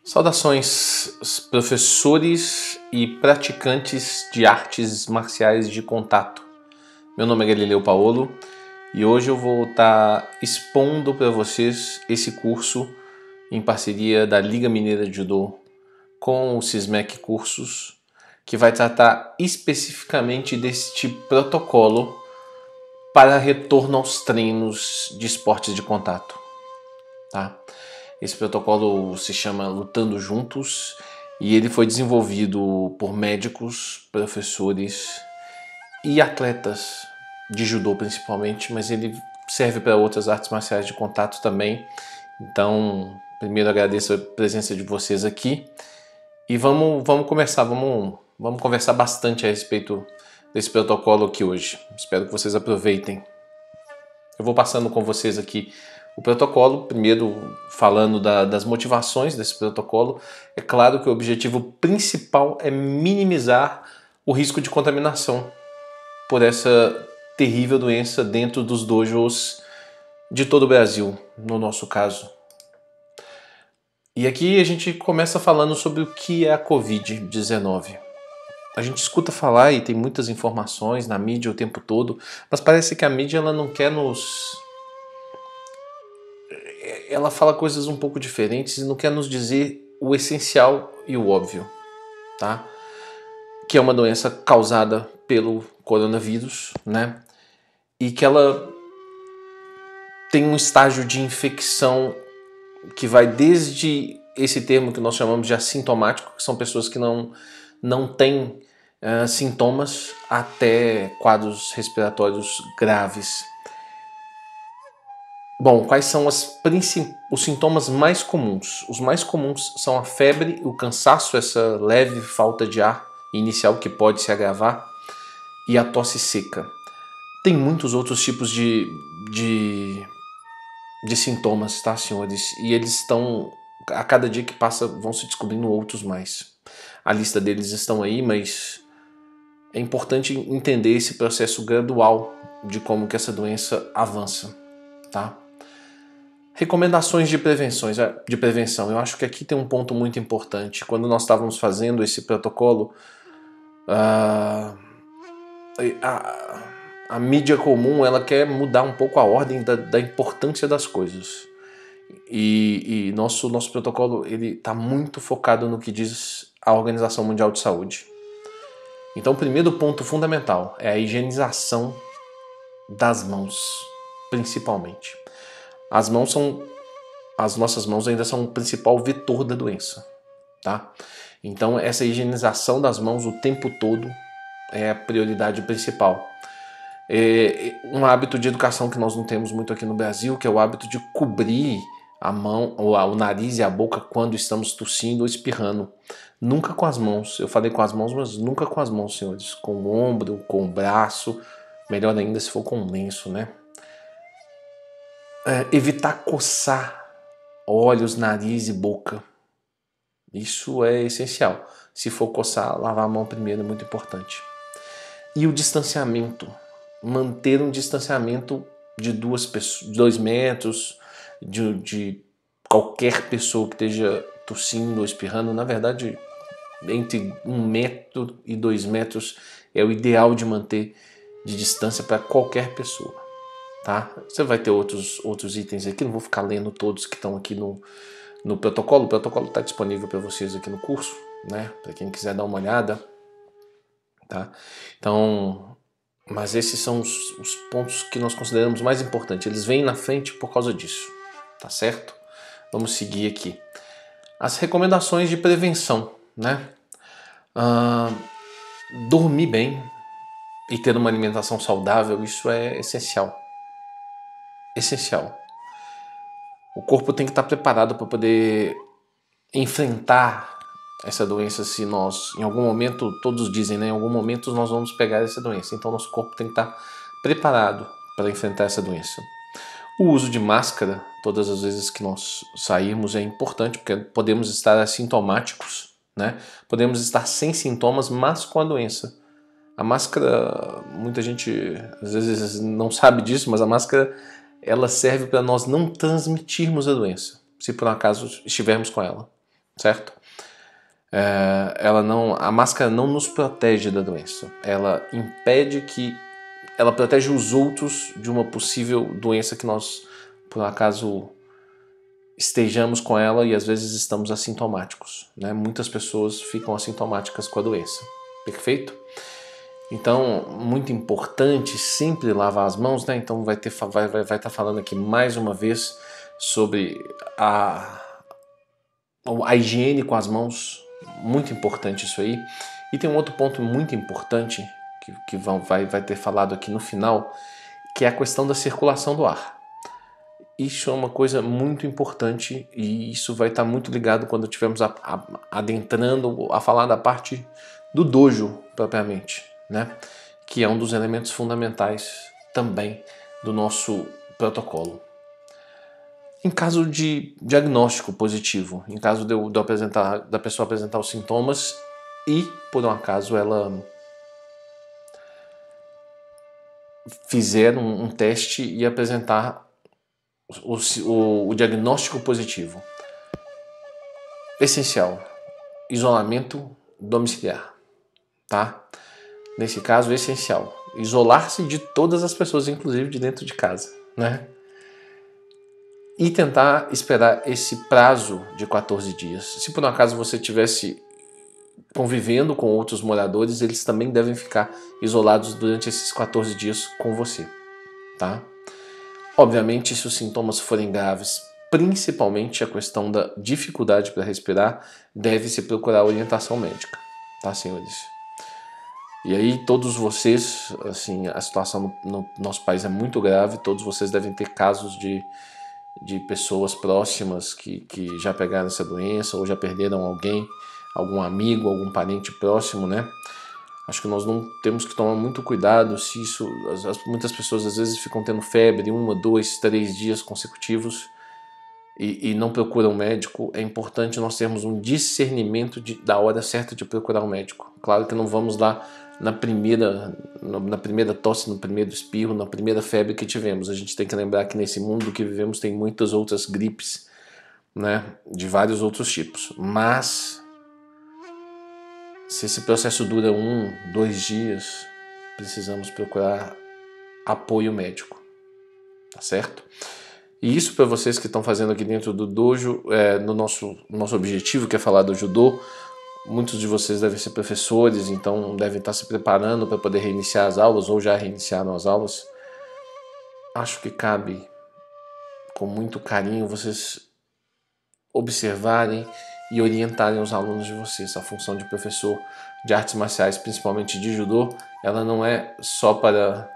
Saudações, professores e praticantes de artes marciais de contato. Meu nome é Galileu Paolo e hoje eu vou estar expondo para vocês esse curso em parceria da Liga Mineira de Judô com o Sismec Cursos, que vai tratar especificamente deste protocolo para retorno aos treinos de esportes de contato, tá? Esse protocolo se chama Lutando Juntos e ele foi desenvolvido por médicos, professores e atletas de judô principalmente, mas ele serve para outras artes marciais de contato também. Então, primeiro agradeço a presença de vocês aqui e vamos começar, vamos conversar bastante a respeito desse protocolo aqui hoje. Espero que vocês aproveitem. Eu vou passando com vocês aqui o protocolo, primeiro falando das motivações desse protocolo. É claro que o objetivo principal é minimizar o risco de contaminação por essa terrível doença dentro dos dojos de todo o Brasil, no nosso caso. E aqui a gente começa falando sobre o que é a Covid-19. A gente escuta falar e tem muitas informações na mídia o tempo todo, mas parece que a mídia ela não quer ela fala coisas um pouco diferentes e não quer nos dizer o essencial e o óbvio, tá? Que é uma doença causada pelo coronavírus, né? E que ela tem um estágio de infecção que vai desde esse termo que nós chamamos de assintomático, que são pessoas que não têm sintomas, até quadros respiratórios graves. Bom, quais são os sintomas mais comuns? Os mais comuns são a febre, o cansaço, essa leve falta de ar inicial que pode se agravar, e a tosse seca. Tem muitos outros tipos de sintomas, tá, senhores? E eles estão, a cada dia que passa, vão se descobrindo outros mais. A lista deles estão aí, mas é importante entender esse processo gradual de como que essa doença avança, tá? Recomendações de prevenção. Eu acho que aqui tem um ponto muito importante. Quando nós estávamos fazendo esse protocolo, a mídia comum ela quer mudar um pouco a ordem da importância das coisas. E nosso protocolo está muito focado no que diz a Organização Mundial de Saúde. Então, o primeiro ponto fundamental é a higienização das mãos, principalmente. As nossas mãos ainda são o principal vetor da doença, tá? Então essa higienização das mãos o tempo todo é a prioridade principal. É um hábito de educação que nós não temos muito aqui no Brasil, que é o hábito de cobrir a mão, ou o nariz e a boca quando estamos tossindo ou espirrando. Nunca com as mãos. Eu falei com as mãos, mas nunca com as mãos, senhores. Com o ombro, com o braço. Melhor ainda se for com um lenço, né? Evitar coçar olhos, nariz e boca. Isso é essencial. Se for coçar, lavar a mão primeiro é muito importante. E o distanciamento. Manter um distanciamento de 2 metros de qualquer pessoa que esteja tossindo ou espirrando. Na verdade, entre 1 metro e 2 metros é o ideal de manter de distância para qualquer pessoa. Tá? Você vai ter outros itens aqui, não vou ficar lendo todos que estão aqui no protocolo. O protocolo está disponível para vocês aqui no curso, né? Para quem quiser dar uma olhada, tá? Então, mas esses são os pontos que nós consideramos mais importantes. Eles vêm na frente por causa disso, tá certo? Vamos seguir aqui. As recomendações de prevenção, né? Dormir bem e ter uma alimentação saudável, isso é essencial. Essencial. O corpo tem que estar preparado para poder enfrentar essa doença se nós, em algum momento, todos dizem, né? Em algum momento nós vamos pegar essa doença. Então nosso corpo tem que estar preparado para enfrentar essa doença. O uso de máscara, todas as vezes que nós sairmos, é importante, porque podemos estar assintomáticos, né? Podemos estar sem sintomas, mas com a doença. A máscara, muita gente às vezes não sabe disso, mas a máscara ela serve para nós não transmitirmos a doença, se por um acaso estivermos com ela, certo? A máscara não nos protege da doença, ela protege os outros de uma possível doença que nós, por acaso, estejamos com ela e às vezes estamos assintomáticos, né? Muitas pessoas ficam assintomáticas com a doença, perfeito? Então, muito importante sempre lavar as mãos, né? Então vai estar falando aqui mais uma vez sobre a higiene com as mãos, muito importante isso aí. E tem um outro ponto muito importante que vai ter falado aqui no final, que é a questão da circulação do ar. Isso é uma coisa muito importante e isso vai estar muito ligado quando estivermos adentrando a falar da parte do dojo propriamente, né? Que é um dos elementos fundamentais também do nosso protocolo. Em caso de diagnóstico positivo, em caso da pessoa apresentar os sintomas e, por um acaso, ela fizer um teste e apresentar o diagnóstico positivo. Essencial, isolamento domiciliar, tá? Nesse caso, essencial, isolar-se de todas as pessoas, inclusive de dentro de casa, né? E tentar esperar esse prazo de 14 dias. Se por um acaso você estivesse convivendo com outros moradores, eles também devem ficar isolados durante esses 14 dias com você, tá? Obviamente, se os sintomas forem graves, principalmente a questão da dificuldade para respirar, deve-se procurar orientação médica, tá, senhores? E aí todos vocês, assim, a situação no nosso país é muito grave, todos vocês devem ter casos de pessoas próximas que já pegaram essa doença ou já perderam alguém, algum amigo, algum parente próximo, né? Acho que nós não temos que tomar muito cuidado se isso... Muitas pessoas às vezes ficam tendo febre 1, 2, 3 dias consecutivos e não procuram um médico. É importante nós termos um discernimento da hora certa de procurar um médico. Claro que não vamos lá na primeira tosse, no primeiro espirro, na primeira febre que tivemos. A gente tem que lembrar que nesse mundo que vivemos tem muitas outras gripes, né, de vários outros tipos. Mas se esse processo dura 1, 2 dias, precisamos procurar apoio médico, tá certo? E isso para vocês que estão fazendo aqui dentro do dojo, no nosso objetivo, que é falar do judô. Muitos de vocês devem ser professores, então devem estar se preparando para poder reiniciar as aulas ou já reiniciaram as aulas. Acho que cabe, com muito carinho, vocês observarem e orientarem os alunos de vocês. A função de professor de artes marciais, principalmente de judô, ela não é só para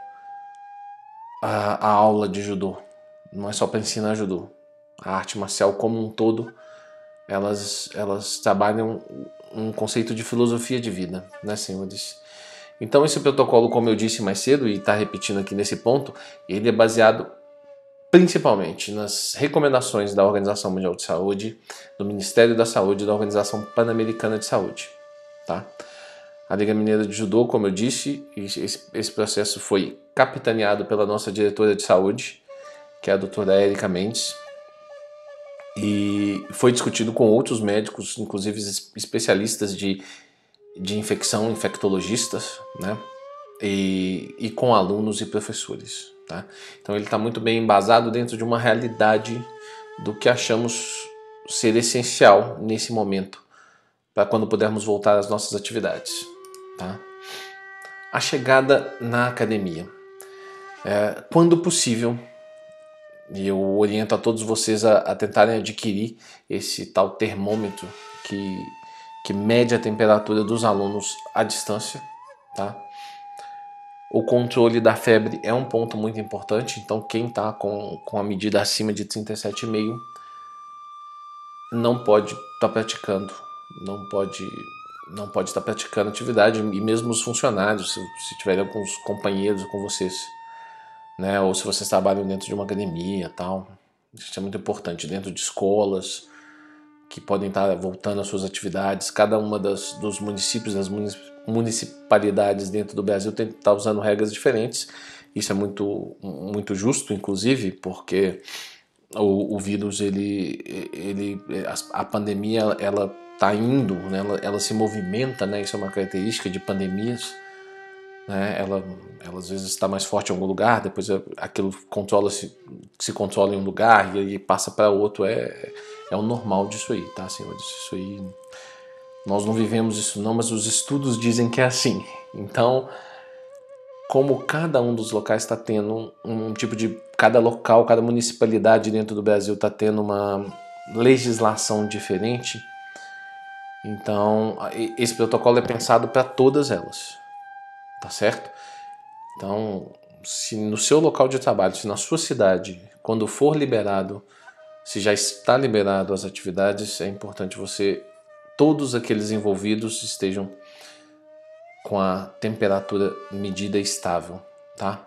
a aula de judô, não é só para ensinar judô. A arte marcial como um todo, elas trabalham um conceito de filosofia de vida, né, senhores? Então esse protocolo, como eu disse mais cedo e está repetindo aqui nesse ponto, ele é baseado principalmente nas recomendações da Organização Mundial de Saúde, do Ministério da Saúde e da Organização Pan-Americana de Saúde, tá? A Liga Mineira de Judô, como eu disse, esse processo foi capitaneado pela nossa diretora de saúde, que é a doutora Érica Mendes, e foi discutido com outros médicos, inclusive especialistas de infecção, infectologistas, né? E com alunos e professores, tá? Então ele está muito bem embasado dentro de uma realidade do que achamos ser essencial nesse momento, para quando pudermos voltar às nossas atividades, tá? A chegada na academia. Quando possível, e eu oriento a todos vocês a tentarem adquirir esse tal termômetro que mede a temperatura dos alunos à distância, tá? O controle da febre é um ponto muito importante, então quem está com a medida acima de 37,5 não pode estar praticando, não pode estar praticando atividade, e mesmo os funcionários, se tiverem alguns companheiros com vocês, né, ou se vocês trabalham dentro de uma academia, tal, isso é muito importante, dentro de escolas que podem estar voltando às suas atividades. Cada uma dos municípios, das municipalidades dentro do Brasil tem que estar usando regras diferentes. Isso é muito justo, inclusive, porque o vírus, a pandemia, ela está indo, né? Ela se movimenta, né? Isso é uma característica de pandemias, né? Ela às vezes está mais forte em algum lugar, depois aquilo se controla em um lugar e aí passa para outro. É o normal disso aí, tá, senhores? Isso aí, nós não vivemos isso não, mas os estudos dizem que é assim. Então, como cada um dos locais está tendo cada local, cada municipalidade dentro do Brasil está tendo uma legislação diferente, então esse protocolo é pensado para todas elas, tá certo? Então, se no seu local de trabalho, se na sua cidade, quando for liberado, se já está liberado as atividades, é importante todos aqueles envolvidos estejam com a temperatura medida estável, tá?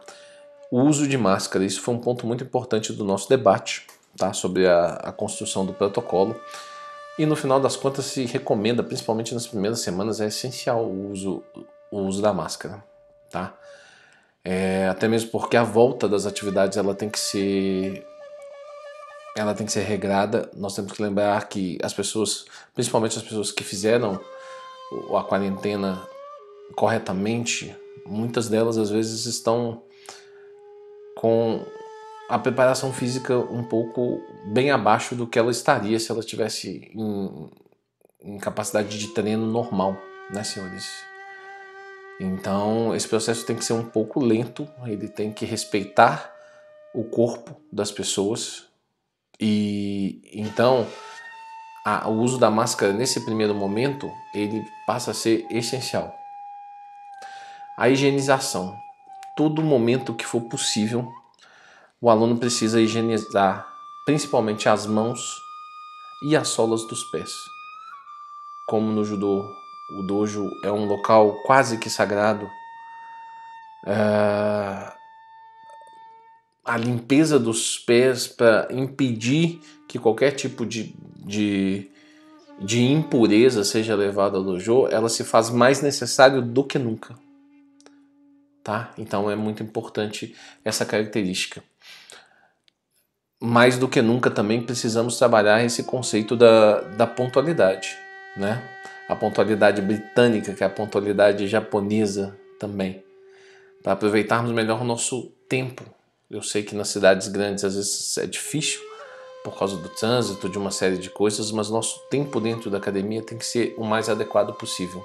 O uso de máscara, isso foi um ponto muito importante do nosso debate, tá? Sobre a construção do protocolo. E no final das contas se recomenda, principalmente nas primeiras semanas, é essencial o uso da máscara, tá? Até mesmo porque a volta das atividades ela tem que ser regrada. Nós temos que lembrar que as pessoas, principalmente as pessoas que fizeram a quarentena corretamente, muitas delas às vezes estão com a preparação física um pouco bem abaixo do que ela estaria se ela tivesse em capacidade de treino normal, né, senhores? Então esse processo tem que ser um pouco lento, ele tem que respeitar o corpo das pessoas e então o uso da máscara nesse primeiro momento ele passa a ser essencial. A higienização. Todo momento que for possível, o aluno precisa higienizar principalmente as mãos e as solas dos pés. Como no judô, o dojo é um local quase que sagrado, a limpeza dos pés para impedir que qualquer tipo de impureza seja levada ao dojo, ela se faz mais necessário do que nunca. Tá? Então é muito importante essa característica. Mais do que nunca também precisamos trabalhar esse conceito da pontualidade, né? A pontualidade britânica, que é a pontualidade japonesa também, para aproveitarmos melhor o nosso tempo. Eu sei que nas cidades grandes às vezes é difícil por causa do trânsito, de uma série de coisas, mas nosso tempo dentro da academia tem que ser o mais adequado possível.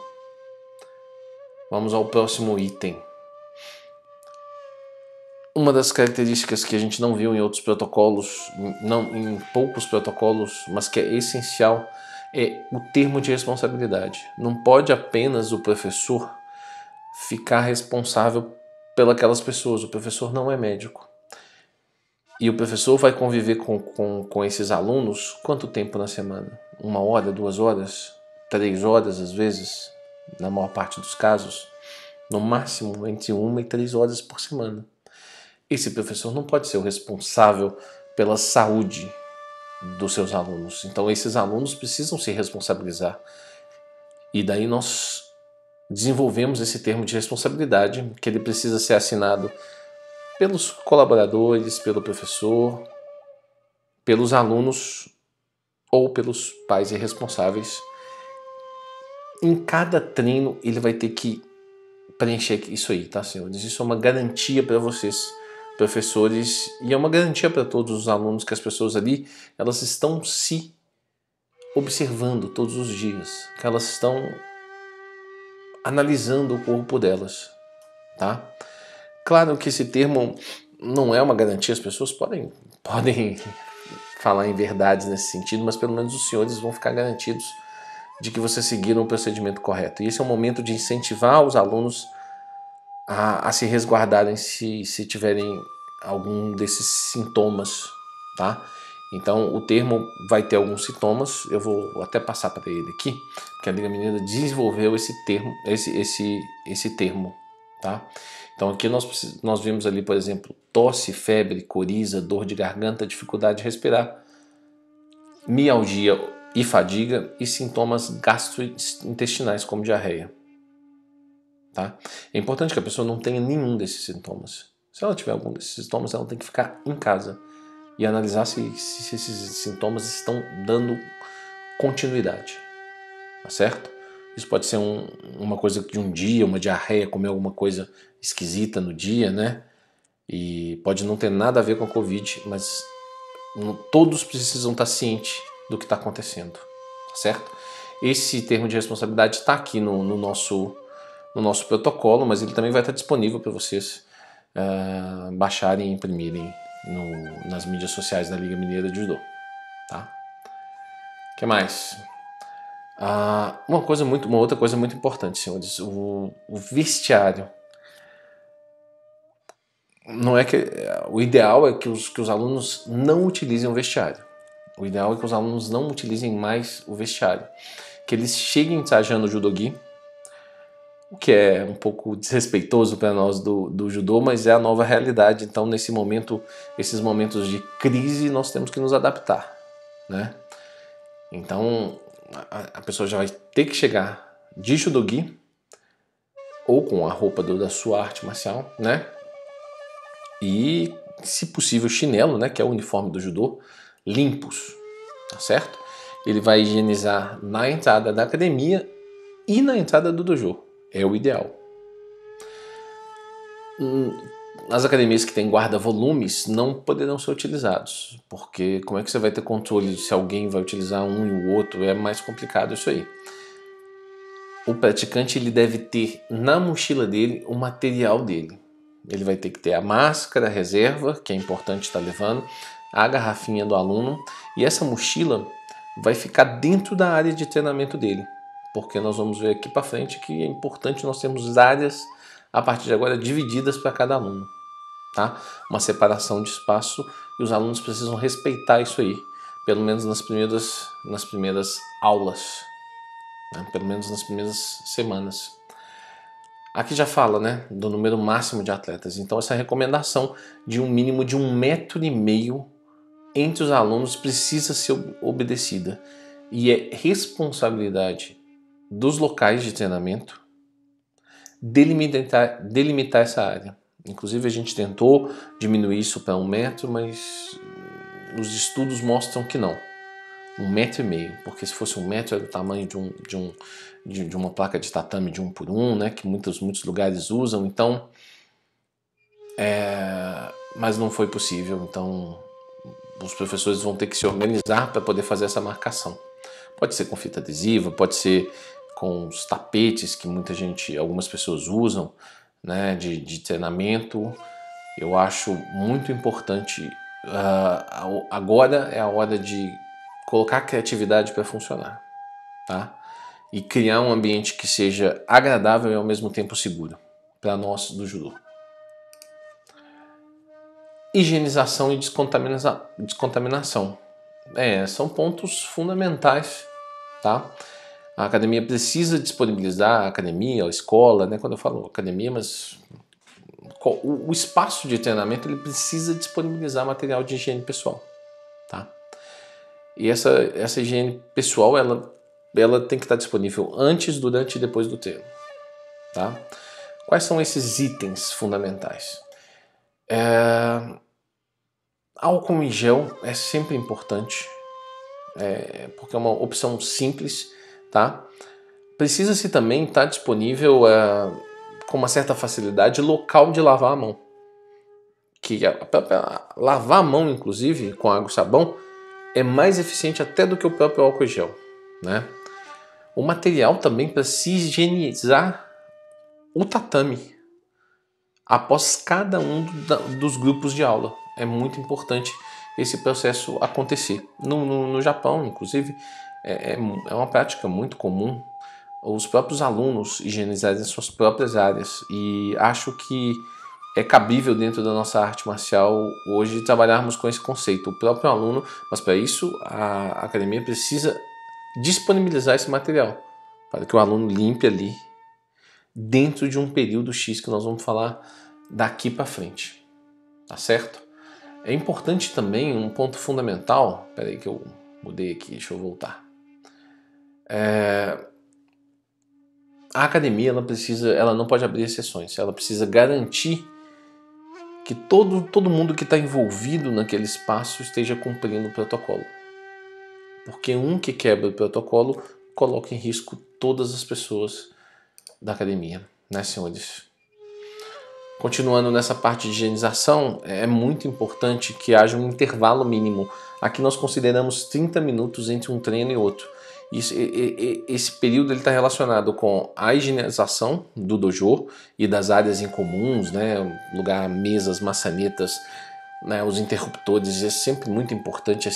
Vamos ao próximo item. Uma das características que a gente não viu em outros protocolos, em poucos protocolos, mas que é essencial, é o termo de responsabilidade. Não pode apenas o professor ficar responsável pelas pessoas. O professor não é médico. E o professor vai conviver com esses alunos quanto tempo na semana? 1 hora, 2 horas, 3 horas às vezes, na maior parte dos casos. No máximo entre 1 e 3 horas por semana. Esse professor não pode ser o responsável pela saúde dos seus alunos. Então esses alunos precisam se responsabilizar. E daí nós desenvolvemos esse termo de responsabilidade, que ele precisa ser assinado pelos colaboradores, pelo professor, pelos alunos ou pelos pais e responsáveis. Em cada treino ele vai ter que preencher isso aí, tá, senhores? Isso é uma garantia para vocês, professores, e é uma garantia para todos os alunos que as pessoas ali, elas estão se observando todos os dias, que elas estão analisando o corpo delas, tá? Claro que esse termo não é uma garantia, as pessoas podem falar em verdades nesse sentido, mas pelo menos os senhores vão ficar garantidos de que vocês seguiram o procedimento correto. E esse é um momento de incentivar os alunos a se resguardarem se tiverem algum desses sintomas, tá? Então o termo vai ter alguns sintomas, eu vou até passar para ele aqui, porque a Liga Mineira desenvolveu esse termo, tá? Então aqui nós vimos ali, por exemplo, tosse, febre, coriza, dor de garganta, dificuldade de respirar, mialgia e fadiga e sintomas gastrointestinais como diarreia. Tá? É importante que a pessoa não tenha nenhum desses sintomas. Se ela tiver algum desses sintomas, ela tem que ficar em casa e analisar se esses sintomas estão dando continuidade, tá certo? Isso pode ser uma coisa de um dia, uma diarreia, comer alguma coisa esquisita no dia, né? E pode não ter nada a ver com a Covid, mas todos precisam estar cientes do que está acontecendo, tá certo? Esse termo de responsabilidade está aqui no nosso protocolo, mas ele também vai estar disponível para vocês baixarem e imprimirem nas mídias sociais da Liga Mineira de Judô, tá? O que mais? Uma outra coisa muito importante, senhores, o vestiário. Não é que o ideal é que os alunos não utilizem o vestiário. O ideal é que os alunos não utilizem mais o vestiário, que eles cheguem ensaiando o judogi, o que é um pouco desrespeitoso para nós do judô, mas é a nova realidade. Então, nesse momento, esses momentos de crise, nós temos que nos adaptar, né? Então, a pessoa já vai ter que chegar de judogi ou com a roupa da sua arte marcial, né? E, se possível, chinelo, né? Que é o uniforme do judô, limpos, tá certo? Ele vai higienizar na entrada da academia e na entrada do dojo. É o ideal. As academias que têm guarda-volumes não poderão ser utilizados, porque como é que você vai ter controle de se alguém vai utilizar um e o outro? É mais complicado isso aí. O praticante ele deve ter na mochila dele o material dele. Ele vai ter que ter a máscara reserva, que é importante estar levando, a garrafinha do aluno, e essa mochila vai ficar dentro da área de treinamento dele, porque nós vamos ver aqui para frente que é importante nós termos áreas a partir de agora divididas para cada aluno, tá? Uma separação de espaço, e os alunos precisam respeitar isso aí, pelo menos nas primeiras aulas, né? Pelo menos nas primeiras semanas. Aqui já fala, né, do número máximo de atletas, então essa recomendação de um mínimo de 1,5 m entre os alunos precisa ser obedecida, e é responsabilidade dos locais de treinamento delimitar essa área. Inclusive a gente tentou diminuir isso para 1 metro, mas os estudos mostram que não. 1,5 m, porque se fosse 1 metro era o tamanho de uma placa de tatame de 1 por 1, né, que muitos lugares usam, então mas não foi possível, então os professores vão ter que se organizar para poder fazer essa marcação. Pode ser com fita adesiva, pode ser com os tapetes que algumas pessoas usam, né, de treinamento. Eu acho muito importante. Agora é a hora de colocar a criatividade para funcionar, tá? E criar um ambiente que seja agradável e ao mesmo tempo seguro para nós do judô. Higienização e descontaminação. São pontos fundamentais, tá? A academia precisa disponibilizar, a escola, né? Quando eu falo academia, mas o espaço de treinamento ele precisa disponibilizar material de higiene pessoal, tá? E essa higiene pessoal ela tem que estar disponível antes, durante e depois do treino, tá? Quais são esses itens fundamentais? Álcool em gel é sempre importante, porque é uma opção simples, tá? Precisa-se também estar disponível com uma certa facilidade local de lavar a mão. Lavar a mão, inclusive, com água e sabão, é mais eficiente até do que o próprio álcool em gel, né? O material também para se higienizar o tatame após cada um dos grupos de aula. É muito importante esse processo acontecer. No Japão, inclusive, é uma prática muito comum os próprios alunos higienizarem as suas próprias áreas, e acho que é cabível dentro da nossa arte marcial hoje trabalharmos com esse conceito, o próprio aluno, mas para isso a academia precisa disponibilizar esse material para que o aluno limpe ali dentro de um período X que nós vamos falar daqui para frente, tá certo? É importante também um ponto fundamental, peraí que eu mudei aqui, deixa eu voltar. A academia ela não pode abrir exceções, ela precisa garantir que todo mundo que está envolvido naquele espaço esteja cumprindo o protocolo. Porque um que quebra o protocolo coloca em risco todas as pessoas da academia, né, senhores? Continuando nessa parte de higienização, é muito importante que haja um intervalo mínimo. Aqui nós consideramos 30 minutos entre um treino e outro. Esse período está relacionado com a higienização do dojo e das áreas incomuns, né? Lugar, mesas, maçanetas, né? Os interruptores. É sempre muito importante.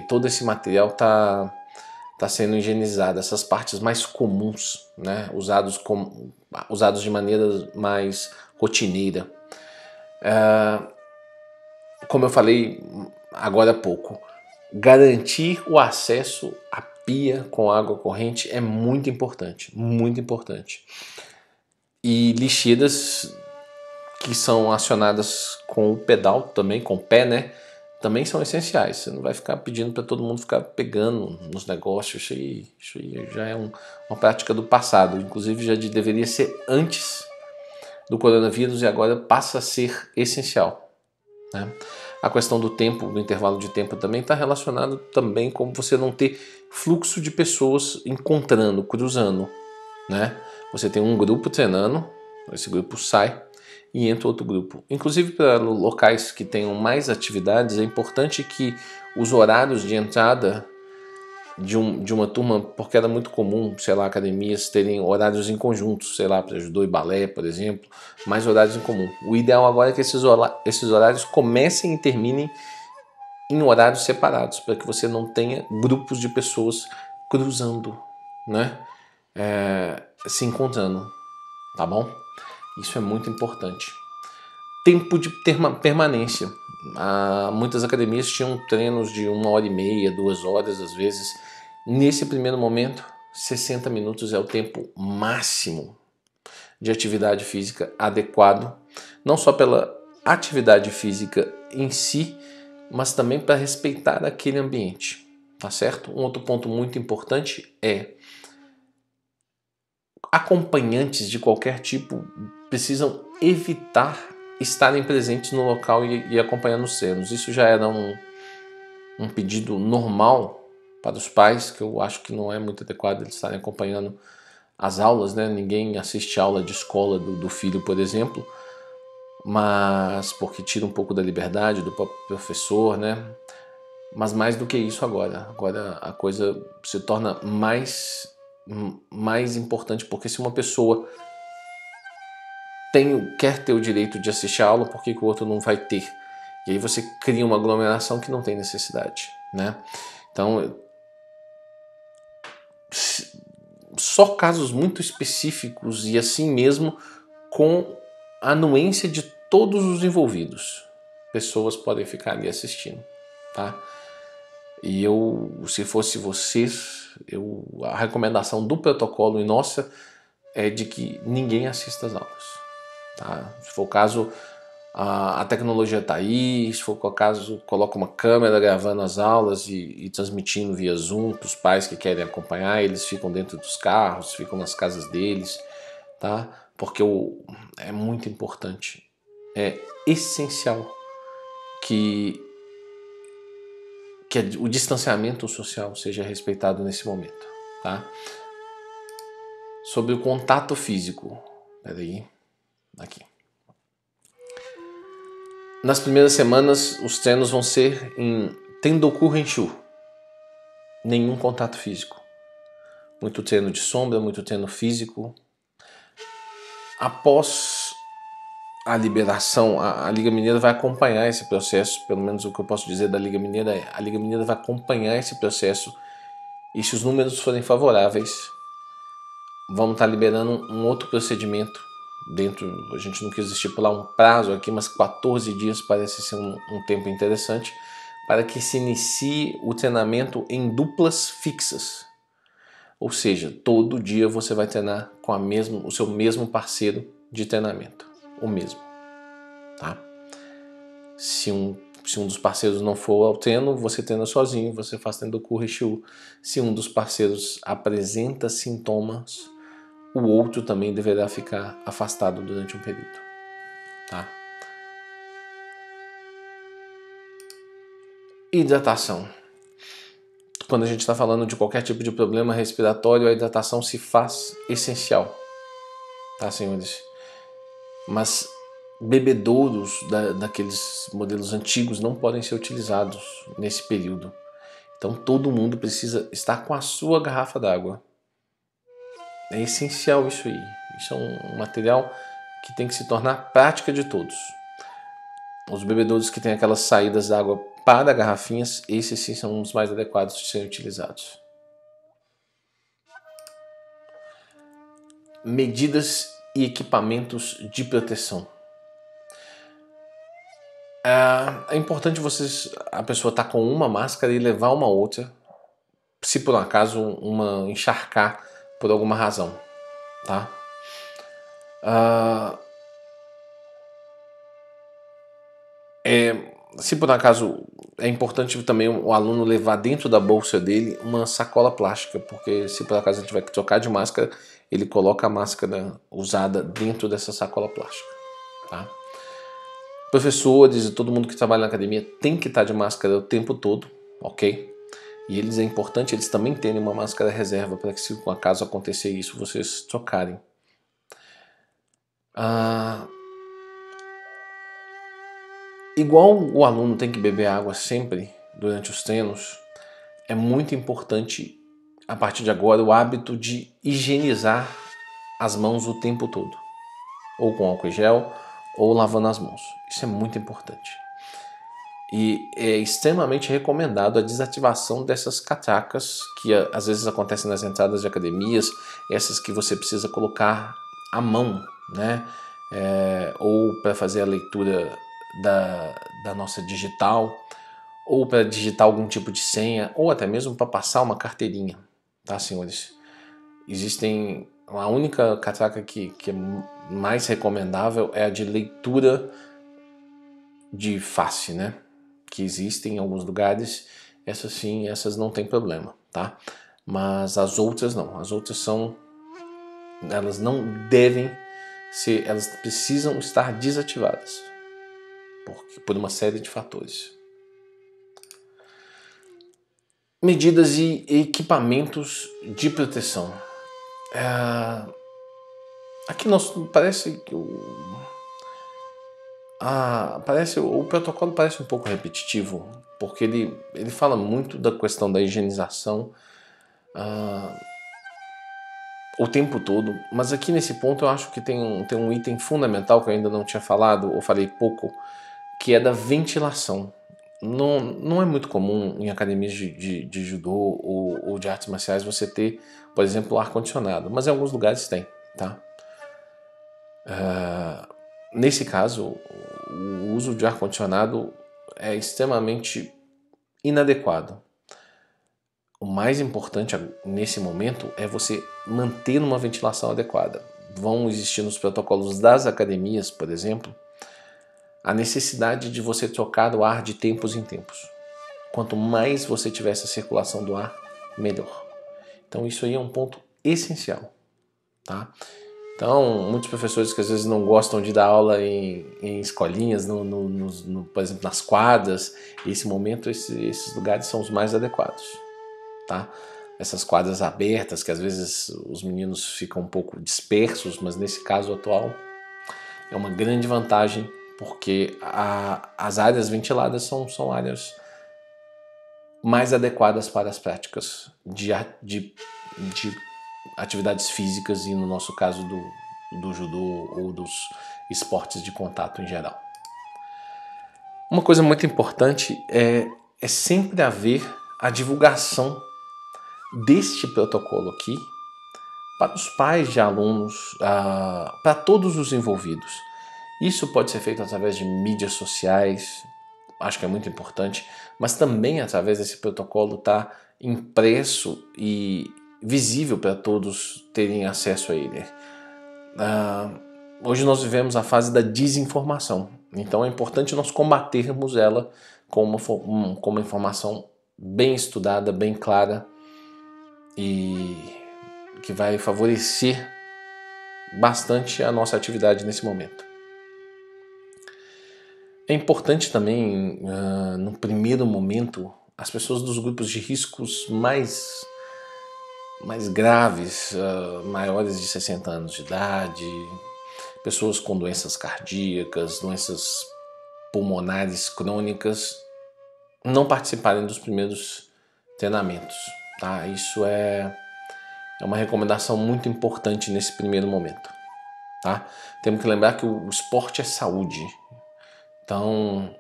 Todo esse material tá sendo higienizado. Essas partes mais comuns, né? Usados de maneira mais rotineira. Como eu falei agora há pouco, garantir o acesso à pia com água corrente é muito importante, muito importante. E lixeiras que são acionadas com o pedal também, com o pé, né? Também são essenciais. Você não vai ficar pedindo para todo mundo ficar pegando nos negócios. Isso aí já é uma prática do passado. Inclusive já deveria ser antes do coronavírus e agora passa a ser essencial, né? A questão do tempo, do intervalo de tempo também está relacionado também com você não ter fluxo de pessoas encontrando, cruzando, né? Você tem um grupo treinando, esse grupo sai e entra outro grupo. Inclusive para locais que tenham mais atividades, é importante que os horários de entrada de uma turma, porque era muito comum, sei lá, academias terem horários em conjunto, sei lá, para judô e balé, por exemplo, mais horários em comum. O ideal agora é que esses horários comecem e terminem em horários separados, para que você não tenha grupos de pessoas cruzando, né? Se encontrando, tá bom? Isso é muito importante. Tempo de permanência. Muitas academias tinham treinos de 1h30, 2 horas às vezes. Nesse primeiro momento, 60 minutos é o tempo máximo de atividade física adequado, não só pela atividade física em si, mas também para respeitar aquele ambiente, tá certo? Um outro ponto muito importante é acompanhantes de qualquer tipo precisam evitar estarem presentes no local e acompanhando os treinos. Isso já era um pedido normal para os pais, que eu acho que não é muito adequado eles estarem acompanhando as aulas, né? Ninguém assiste aula de escola do filho, por exemplo, mas porque tira um pouco da liberdade do próprio professor, né? Mas mais do que isso agora a coisa se torna mais importante, porque se uma pessoa quer ter o direito de assistir a aula, por que o outro não vai ter? E aí você cria uma aglomeração que não tem necessidade, né? Então, só casos muito específicos e assim mesmo com a anuência de todos os envolvidos, pessoas podem ficar ali assistindo, tá? E se fosse vocês, a recomendação do protocolo e nossa é de que ninguém assista às aulas, tá? Se for o caso, a tecnologia está aí, se for o caso, coloca uma câmera gravando as aulas e transmitindo via Zoom para os pais que querem acompanhar, eles ficam dentro dos carros, ficam nas casas deles, tá? Porque é muito importante, é essencial que o distanciamento social seja respeitado nesse momento, tá? Sobre o contato físico, peraí, aqui. Nas primeiras semanas, os treinos vão ser em Tendoku Renshu. Nenhum contato físico. Muito treino de sombra, muito treino físico. Após a liberação, a Liga Mineira vai acompanhar esse processo, pelo menos o que eu posso dizer da Liga Mineira é a Liga Mineira vai acompanhar esse processo e se os números forem favoráveis, vamos estar liberando um outro procedimento dentro, a gente não quis estipular um prazo aqui, mas 14 dias parece ser um tempo interessante para que se inicie o treinamento em duplas fixas. Ou seja, todo dia você vai treinar com o seu mesmo parceiro de treinamento, o mesmo, tá? Se um dos parceiros não for ao treino, você treina sozinho, você faz Tendoku Renshu. Se um dos parceiros apresenta sintomas, o outro também deverá ficar afastado durante um período, tá? Hidratação. Quando a gente está falando de qualquer tipo de problema respiratório, a hidratação se faz essencial, tá, senhores? Mas bebedouros daqueles modelos antigos não podem ser utilizados nesse período. Então todo mundo precisa estar com a sua garrafa d'água. É essencial isso aí. Isso é um material que tem que se tornar prática de todos. Os bebedouros que têm aquelas saídas d'água para garrafinhas, esses sim são os mais adequados de serem utilizados. Medidas e equipamentos de proteção. É importante a pessoa estar com uma máscara e levar uma outra, se por um acaso uma encharcar por alguma razão, tá? Se por um acaso é importante também o aluno levar dentro da bolsa dele uma sacola plástica, porque se por acaso ele tiver que trocar de máscara, ele coloca a máscara usada dentro dessa sacola plástica, tá? Professores e todo mundo que trabalha na academia tem que estar de máscara o tempo todo, ok? E é importante eles também terem uma máscara reserva para que, se por acaso acontecer isso, vocês trocarem. Igual o aluno tem que beber água sempre durante os treinos, é muito importante, a partir de agora, o hábito de higienizar as mãos o tempo todo. Ou com álcool em gel, ou lavando as mãos. Isso é muito importante. E é extremamente recomendado a desativação dessas catracas que às vezes acontecem nas entradas de academias, essas que você precisa colocar à mão, né? Ou para fazer a leitura da nossa digital, ou para digitar algum tipo de senha, ou até mesmo para passar uma carteirinha, tá, senhores? A única catraca que é mais recomendável é a de leitura de face, né? Que existem em alguns lugares, essas sim, essas não tem problema, tá? Mas as outras não, elas não devem ser, elas precisam estar desativadas, por uma série de fatores. Medidas e equipamentos de proteção. Aqui parece que o protocolo parece um pouco repetitivo, porque ele fala muito da questão da higienização o tempo todo, mas aqui nesse ponto eu acho que tem um item fundamental que eu ainda não tinha falado, ou falei pouco, que é da ventilação. Não é muito comum em academias de judô ou de artes marciais você ter, por exemplo, ar-condicionado, mas em alguns lugares tem, tá? Nesse caso, o uso de ar-condicionado é extremamente inadequado. O mais importante nesse momento é você manter uma ventilação adequada. Vão existir nos protocolos das academias, por exemplo, a necessidade de você trocar o ar de tempos em tempos. Quanto mais você tiver essa circulação do ar, melhor. Então isso aí é um ponto essencial, tá? Então, muitos professores que às vezes não gostam de dar aula em escolinhas, por exemplo, nas quadras, esse momento, esses lugares são os mais adequados, tá? Essas quadras abertas, que às vezes os meninos ficam um pouco dispersos, mas nesse caso atual é uma grande vantagem, porque as áreas ventiladas são áreas mais adequadas para as práticas de atividades físicas e, no nosso caso, do judô ou dos esportes de contato em geral. Uma coisa muito importante é sempre haver a divulgação deste protocolo aqui para os pais de alunos, para todos os envolvidos. Isso pode ser feito através de mídias sociais, acho que é muito importante, mas também através desse protocolo estar impresso e visível para todos terem acesso a ele. Hoje nós vivemos a fase da desinformação, então é importante nós combatermos ela com uma informação bem estudada, bem clara e que vai favorecer bastante a nossa atividade nesse momento. É importante também, no primeiro momento, as pessoas dos grupos de riscos mais graves, maiores de 60 anos de idade, pessoas com doenças cardíacas, doenças pulmonares crônicas, não participarem dos primeiros treinamentos. Tá? Isso é uma recomendação muito importante nesse primeiro momento. Tá? Temos que lembrar que o esporte é saúde. Então,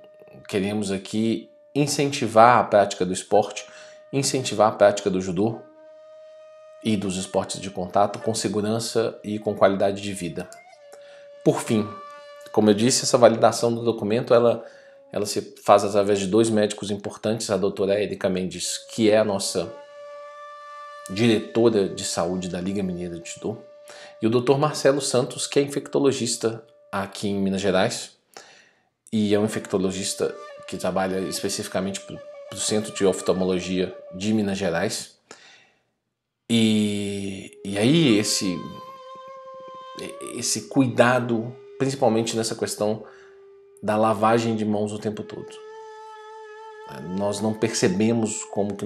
queremos aqui incentivar a prática do esporte, incentivar a prática do judô e dos esportes de contato com segurança e com qualidade de vida. Por fim, como eu disse, essa validação do documento ela se faz através de 2 médicos importantes, a doutora Érica Mendes, que é a nossa diretora de saúde da Liga Mineira de Judô, e o Dr. Marcelo Santos, que é infectologista aqui em Minas Gerais, e é um infectologista que trabalha especificamente para o Centro de Oftalmologia de Minas Gerais. E aí esse cuidado, principalmente nessa questão da lavagem de mãos o tempo todo. Nós não percebemos como que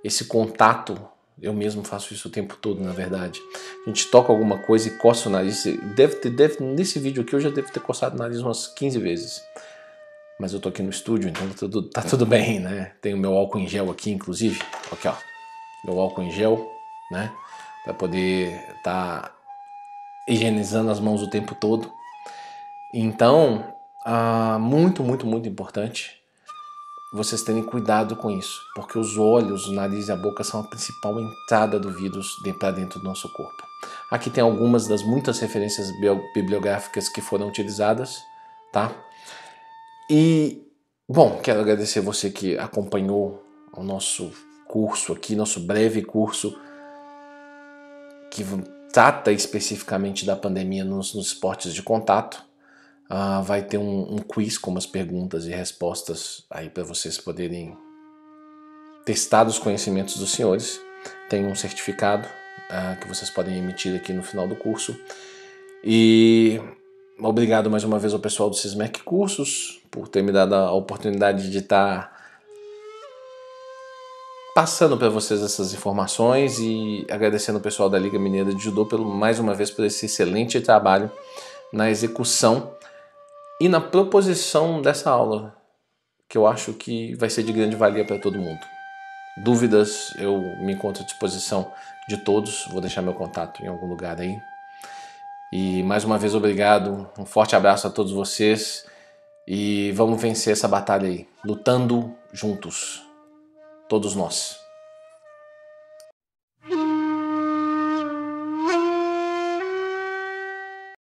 esse contato, eu mesmo faço isso o tempo todo, na verdade. A gente toca alguma coisa e coça o nariz. Nesse vídeo aqui eu já devo ter coçado o nariz umas 15 vezes. Mas eu tô aqui no estúdio, então tá tudo bem, né? Tenho meu álcool em gel aqui, inclusive. Aqui, ó. Meu álcool em gel, né? Para poder estar higienizando as mãos o tempo todo. Então, muito importante vocês terem cuidado com isso, porque os olhos, o nariz e a boca são a principal entrada do vírus para dentro do nosso corpo. Aqui tem algumas das muitas referências bibliográficas que foram utilizadas, tá? E, bom, quero agradecer você que acompanhou o nosso curso aqui, nosso breve curso, que trata especificamente da pandemia nos esportes de contato. Vai ter um quiz com umas perguntas e respostas aí para vocês poderem testar os conhecimentos dos senhores. Tem um certificado que vocês podem emitir aqui no final do curso. E obrigado mais uma vez ao pessoal do Sismec Cursos por ter me dado a oportunidade de estar passando para vocês essas informações, e agradecendo o pessoal da Liga Mineira de Judô mais uma vez por esse excelente trabalho na execução e na proposição dessa aula, que eu acho que vai ser de grande valia para todo mundo. Dúvidas, eu me encontro à disposição de todos, vou deixar meu contato em algum lugar aí. E mais uma vez obrigado, um forte abraço a todos vocês e vamos vencer essa batalha aí, lutando juntos, todos nós.